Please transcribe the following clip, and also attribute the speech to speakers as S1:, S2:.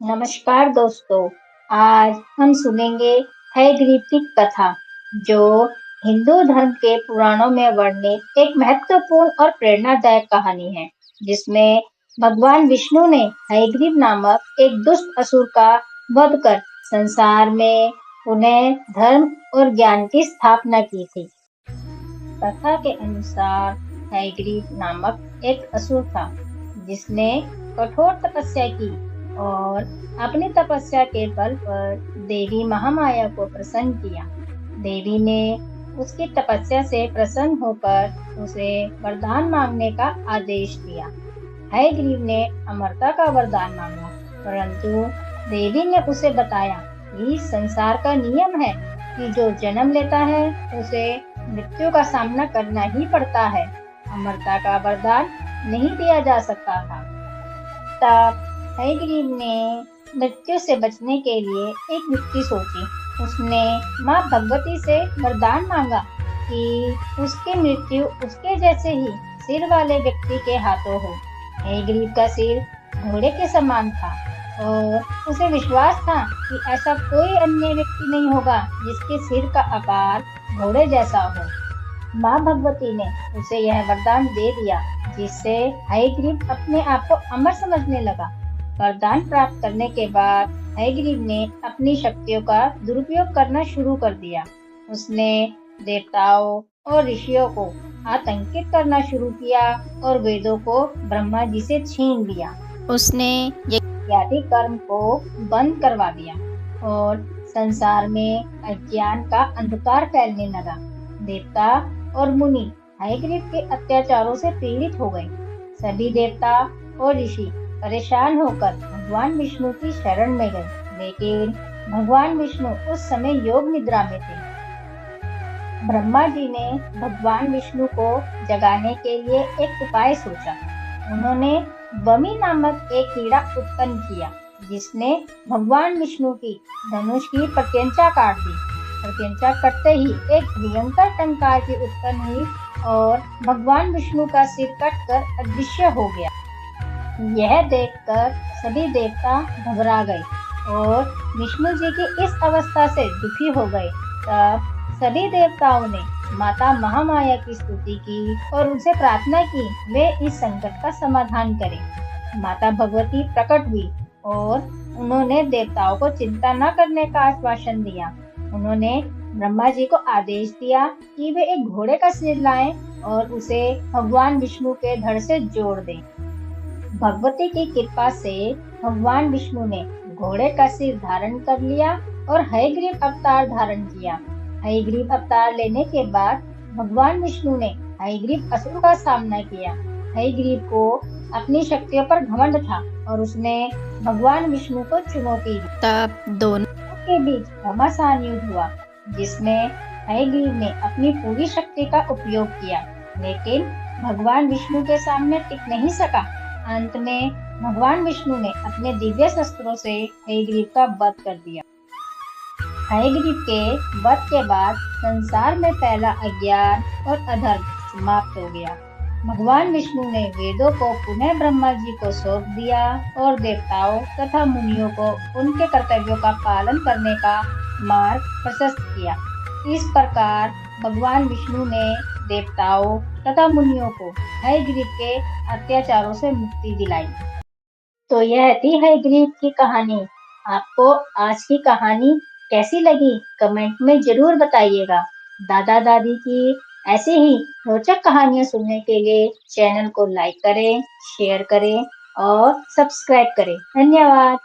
S1: नमस्कार दोस्तों, आज हम सुनेंगे हयग्रीव की कथा, जो हिंदू धर्म के पुराणों में वर्णित एक महत्वपूर्ण और प्रेरणादायक कहानी है, जिसमें भगवान विष्णु ने हयग्रीव नामक एक दुष्ट असुर का वध कर संसार में पुनः धर्म और ज्ञान की स्थापना की थी। कथा के अनुसार हयग्रीव नामक एक असुर था, जिसने कठोर तपस्या की और अपनी तपस्या के बल पर देवी महामाया को प्रसन्न किया। देवी ने उसकी तपस्या से प्रसन्न होकर उसे वरदान मांगने का आदेश दिया। हयग्रीव ने अमरता का वरदान मांगा, परंतु देवी ने उसे बताया कि संसार का नियम है कि जो जन्म लेता है उसे मृत्यु का सामना करना ही पड़ता है। अमरता का वरदान नहीं दिया जा सकता था। तब हयग्रीव ने मृत्यु से बचने के लिए एक युक्ति सोची। उसने माँ भगवती से वरदान मांगा कि उसकी मृत्यु उसके जैसे ही सिर वाले व्यक्ति के हाथों हो। हयग्रीव का सिर घोड़े के समान था और उसे विश्वास था कि ऐसा कोई अन्य व्यक्ति नहीं होगा जिसके सिर का आकार घोड़े जैसा हो। माँ भगवती ने उसे यह वरदान दे दिया, जिससे हयग्रीव अपने आप को अमर समझने लगा। वरदान प्राप्त करने के बाद हयग्रीव ने अपनी शक्तियों का दुरुपयोग करना शुरू कर दिया। उसने देवताओं और ऋषियों को आतंकित करना शुरू किया और वेदों को ब्रह्मा जी से छीन लिया। उसने यज्ञादि कर्म को बंद करवा दिया और संसार में अज्ञान का अंधकार फैलने लगा। देवता और मुनि हयग्रीव के अत्याचारों से पीड़ित हो गए। सभी देवता और ऋषि परेशान होकर भगवान विष्णु की शरण में गए, लेकिन भगवान विष्णु उस समय योग निद्रा में थे। ब्रह्मा जी ने भगवान विष्णु को जगाने के लिए एक उपाय सोचा। उन्होंने बमि नामक एक कीड़ा उत्पन्न किया, जिसने भगवान विष्णु की धनुष की प्रत्यंचा काट दी। प्रत्यंचा कटते ही एक भयंकर टंकार की उत्पन्न हुई और भगवान विष्णु का सिर कटकर अदृश्य हो गया। यह देखकर सभी देवता घबरा गए और विष्णु जी की इस अवस्था से दुखी हो गए। तब सभी देवताओं ने माता महामाया की स्तुति की और उनसे प्रार्थना की वे इस संकट का समाधान करें। माता भगवती प्रकट हुई और उन्होंने देवताओं को चिंता न करने का आश्वासन दिया। उन्होंने ब्रह्मा जी को आदेश दिया कि वे एक घोड़े का सिर लाएं और उसे भगवान विष्णु के धड़ से जोड़ दें। भगवती की कृपा से भगवान विष्णु ने घोड़े का सिर धारण कर लिया और हयग्रीव अवतार धारण किया। हयग्रीव अवतार लेने के बाद भगवान विष्णु ने हयग्रीव असुर का सामना किया। हयग्रीव को अपनी शक्तियों पर घमंड था और उसने भगवान विष्णु को चुनौती दी। तब दोनों के बीच घमासान युद्ध हुआ, जिसमें हयग्रीव ने अपनी पूरी शक्ति का उपयोग किया, लेकिन भगवान विष्णु के सामने टिक नहीं सका। अंत में भगवान विष्णु ने अपने दिव्य शस्त्रों से हयग्रीव का वध कर दिया। हयग्रीव के वध के बाद संसार में फैला अज्ञान और अधर्म समाप्त हो गया। भगवान विष्णु ने वेदों को पुनः ब्रह्मा जी को सौंप दिया और देवताओं तथा मुनियों को उनके कर्तव्यों का पालन करने का मार्ग प्रशस्त किया। इस प्रकार भगवान विष्णु ने देवताओं तथा मुनियों को हयग्रीव के अत्याचारों से मुक्ति दिलाई। तो यह थी हयग्रीव की कहानी। आपको आज की कहानी कैसी लगी कमेंट में जरूर बताइएगा। दादा दादी की ऐसे ही रोचक कहानियां सुनने के लिए चैनल को लाइक करें, शेयर करें और सब्सक्राइब करें। धन्यवाद।